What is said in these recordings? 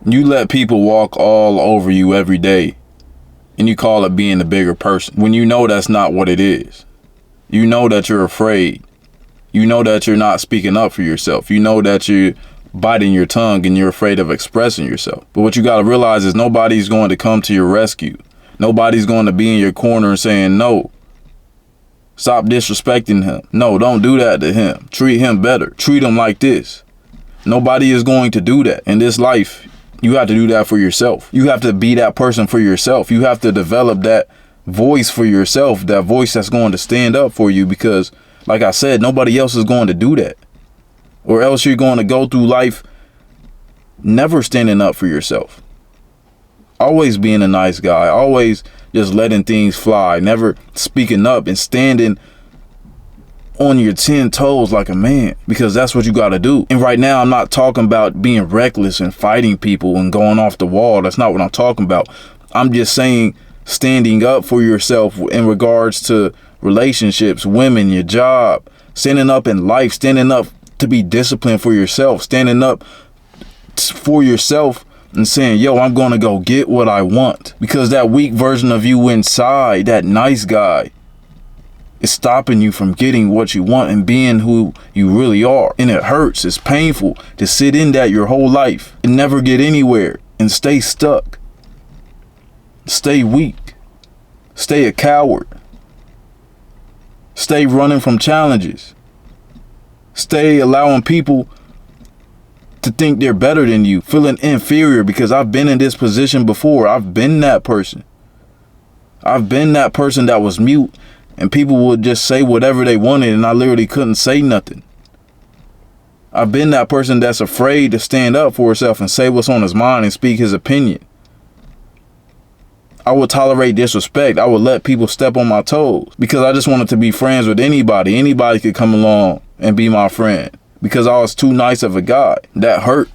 You let people walk all over you every day, and you call it being the bigger person, when you know that's not what it is. You know that you're afraid. You know that you're not speaking up for yourself. You know that you're biting your tongue and you're afraid of expressing yourself. But what you got to realize is nobody's going to come to your rescue. Nobody's going to be in your corner and saying, no, stop disrespecting him. No, don't do that to him. Treat him better. Treat him like this. Nobody is going to do that. In this life, you have to do that for yourself. You have to be that person for yourself. You have to develop that voice for yourself, that voice that's going to stand up for you, because like I said, nobody else is going to do that. Or else you're going to go through life never standing up for yourself. Always being a nice guy, always just letting things fly, never speaking up and standing on your 10 toes like a man, because that's what you got to do. And right now, I'm not talking about being reckless and fighting people and going off the wall. That's not what I'm talking about. I'm just saying standing up for yourself in regards to relationships, women, your job, standing up in life, standing up to be disciplined for yourself, standing up for yourself and saying, yo, I'm going to go get what I want. Because that weak version of you inside, that nice guy, is stopping you from getting what you want and being who you really are. And it hurts. It's painful to sit in that your whole life and never get anywhere and stay stuck. Stay weak. Stay a coward. Stay running from challenges. Stay allowing people to think they're better than you, feeling inferior, because I've been in this position before. I've been that person. I've been that person that was mute and people would just say whatever they wanted and I literally couldn't say nothing. I've been that person that's afraid to stand up for himself and say what's on his mind and speak his opinion. I would tolerate disrespect. I would let people step on my toes because I just wanted to be friends with anybody. Anybody could come along and be my friend because I was too nice of a guy. That hurt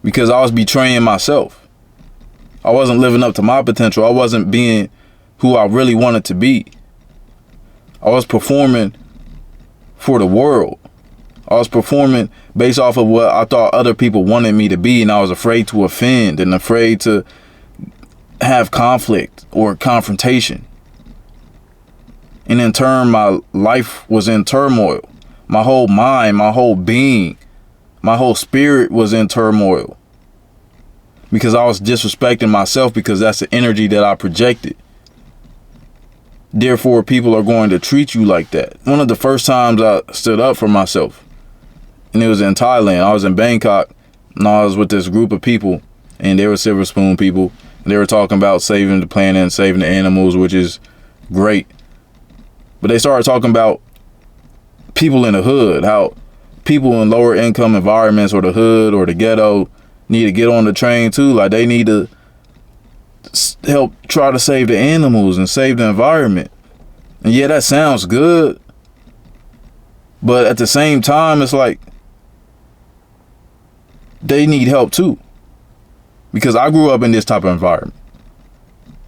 because I was betraying myself. I wasn't living up to my potential. I wasn't being who I really wanted to be. I was performing for the world. I was performing based off of what I thought other people wanted me to be, and I was afraid to offend and afraid to have conflict or confrontation. And in turn, my life was in turmoil. My whole mind, my whole being, my whole spirit was in turmoil because I was disrespecting myself because that's the energy that I projected. Therefore, people are going to treat you like that. One of the first times I stood up for myself, and it was in Thailand. I was in Bangkok, and I was with this group of people, and they were Silver Spoon people. And they were talking about saving the planet and saving the animals, which is great. But they started talking about people in the hood, how people in lower income environments or the hood or the ghetto need to get on the train too. Like they need to help try to save the animals and save the environment. And yeah, that sounds good. But at the same time, it's like they need help too. Because I grew up in this type of environment.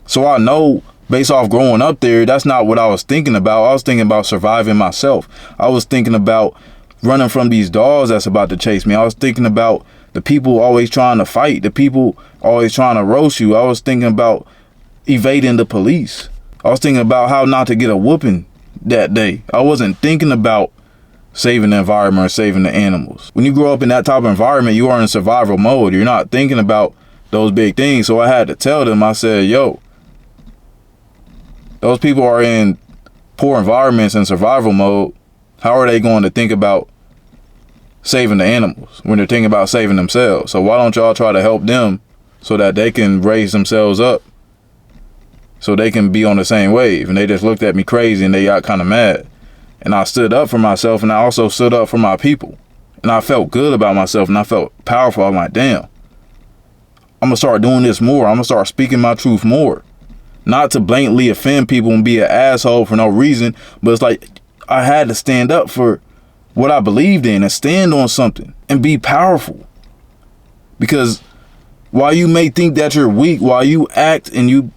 So I know based off growing up there, that's not what I was thinking about. I was thinking about surviving myself. I was thinking about running from these dogs that's about to chase me. I was thinking about the people always trying to fight, the people always trying to roast you. I was thinking about evading the police. I was thinking about how not to get a whooping that day. I wasn't thinking about saving the environment or saving the animals. When you grow up in that type of environment, you are in survival mode. You're not thinking about those big things. So I had to tell them, I said, yo, those people are in poor environments in survival mode. How are they going to think about saving the animals when they're thinking about saving themselves? So why don't y'all try to help them so that they can raise themselves up so they can be on the same wave? And they just looked at me crazy and they got kind of mad. And I stood up for myself, and I also stood up for my people. And I felt good about myself, and I felt powerful. I'm like, damn, I'm going to start doing this more. I'm going to start speaking my truth more. Not to blatantly offend people and be an asshole for no reason, but it's like I had to stand up for what I believed in and stand on something and be powerful. Because while you may think that you're weak, while you act and you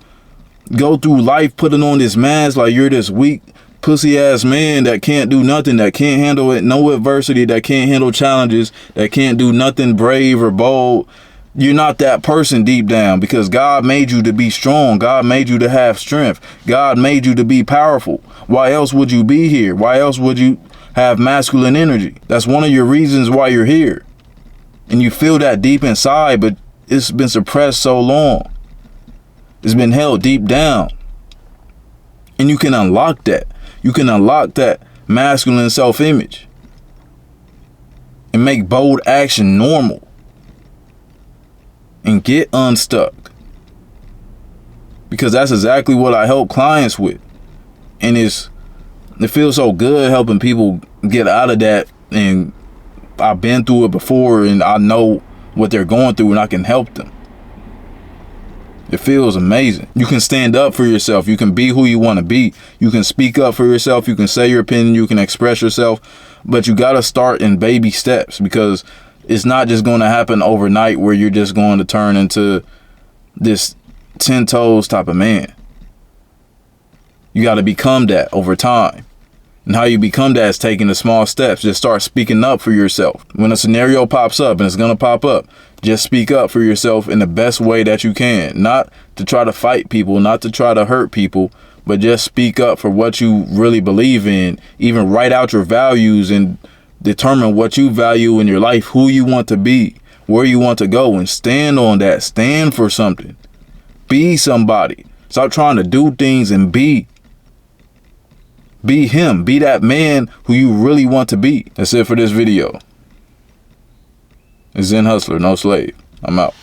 go through life putting on this mask like you're this weak, pussy ass man that can't do nothing, that can't handle it, no adversity, that can't handle challenges, that can't do nothing brave or bold. You're not that person deep down, because God made you to be strong. God made you to have strength. God made you to be powerful. Why else would you be here? Why else would you have masculine energy? That's one of your reasons why you're here. And you feel that deep inside, but it's been suppressed so long. It's been held deep down. And you can unlock that. You can unlock that masculine self-image and make bold action normal. And get unstuck. Because that's exactly what I help clients with. And it feels so good helping people get out of that. And I've been through it before, and I know what they're going through, and I can help them. It feels amazing. You can stand up for yourself. You can be who you want to be. You can speak up for yourself. You can say your opinion. You can express yourself. But you got to start in baby steps, because it's not just going to happen overnight where you're just going to turn into this 10 toes type of man. You got to become that over time. And how you become that is taking the small steps. Just start speaking up for yourself. When a scenario pops up, and it's going to pop up, just speak up for yourself in the best way that you can. Not to try to fight people, not to try to hurt people, but just speak up for what you really believe in. Even write out your values and determine what you value in your life, who you want to be, where you want to go, and stand on that. Stand for something. Be somebody. Stop trying to do things and be him. Be that man who you really want to be. That's it for this video. It's Zen Hustler, no slave. I'm out.